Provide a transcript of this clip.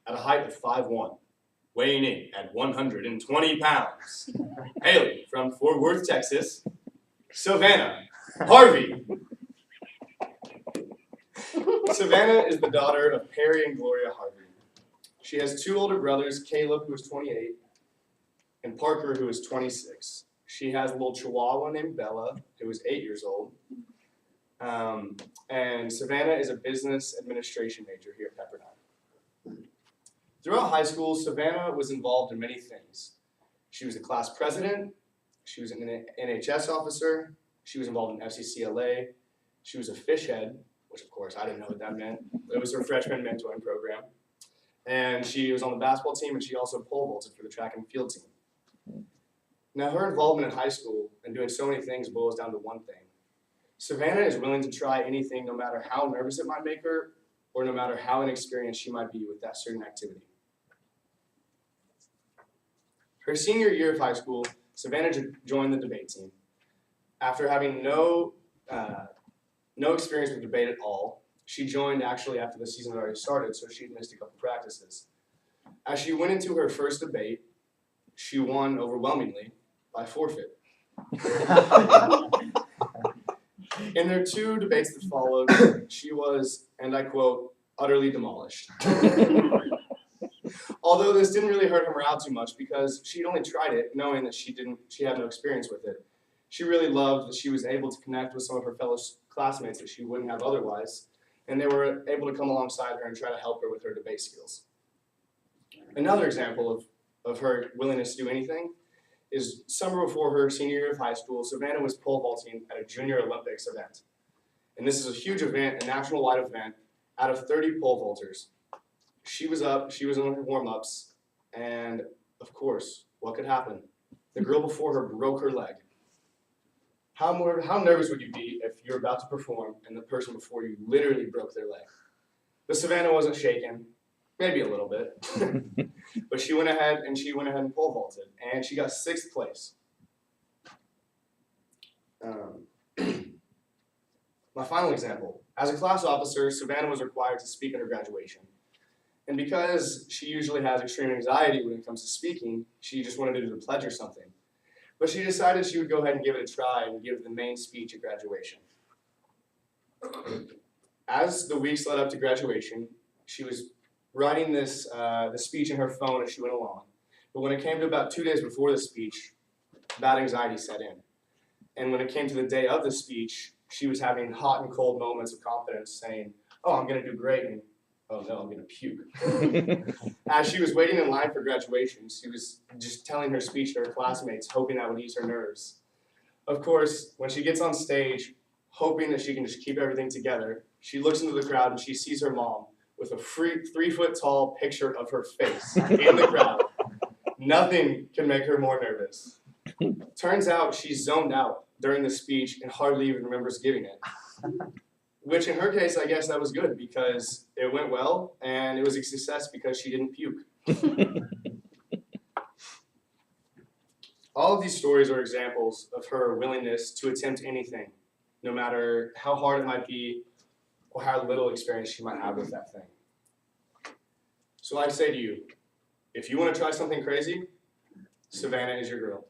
at a height of 5'1", weighing in at 120 pounds. Hailing from Fort Worth, Texas, Savannah Harvey. Savannah is the daughter of Perry and Gloria Harvey. She has two older brothers, Caleb, who is 28, and Parker, who is 26. She has a little chihuahua named Bella, who is 8 years old. And Savannah is a business administration major here at Pepperdine. Throughout high school, Savannah was involved in many things. She was a class president, she was an NHS officer, she was involved in FCCLA, she was a fish head, which of course I didn't know what that meant. It was her freshman mentoring program. And she was on the basketball team, and she also pole vaulted for the track and field team. Now, her involvement in high school and doing so many things boils down to one thing. Savannah is willing to try anything, no matter how nervous it might make her, or no matter how inexperienced she might be with that certain activity. Her senior year of high school, Savannah joined the debate team. After having no experience with debate at all, she joined actually after the season had already started, so she'd missed a couple practices. As she went into her first debate, she won overwhelmingly by forfeit. In their two debates that followed, she was, and I quote, utterly demolished. Although this didn't really hurt her morale too much because she'd only tried it knowing that she had no experience with it. She really loved that she was able to connect with some of her fellow classmates that she wouldn't have otherwise, and they were able to come alongside her and try to help her with her debate skills. Another example of her willingness to do anything is summer before her senior year of high school, Savannah was pole vaulting at a Junior Olympics event. And this is a huge event, a national-wide event, out of 30 pole vaulters. She was up, she was in her warm-ups, and of course, what could happen? The girl before her broke her leg. How nervous would you be if you're about to perform and the person before you literally broke their leg? But Savannah wasn't shaken, maybe a little bit, but she went ahead and pole vaulted, and she got 6th place. My final example. As a class officer, Savannah was required to speak at her graduation. And because she usually has extreme anxiety when it comes to speaking, she just wanted to do the pledge or something. But she decided she would go ahead and give it a try and give the main speech at graduation. As the weeks led up to graduation, she was writing the speech in her phone as she went along. But when it came to about 2 days before the speech, bad anxiety set in. And when it came to the day of the speech, she was having hot and cold moments of confidence saying, oh, I'm going to do great, and oh no, I'm going to puke. As she was waiting in line for graduation, she was just telling her speech to her classmates, hoping that would ease her nerves. Of course, when she gets on stage, hoping that she can just keep everything together, she looks into the crowd and she sees her mom with a 3-foot-tall picture of her face in the crowd. Nothing can make her more nervous. Turns out she's zoned out during the speech and hardly even remembers giving it. Which in her case, I guess that was good because it went well and it was a success because she didn't puke. All of these stories are examples of her willingness to attempt anything, no matter how hard it might be or how little experience she might have with that thing. So I say to you, if you want to try something crazy, Savannah is your girl.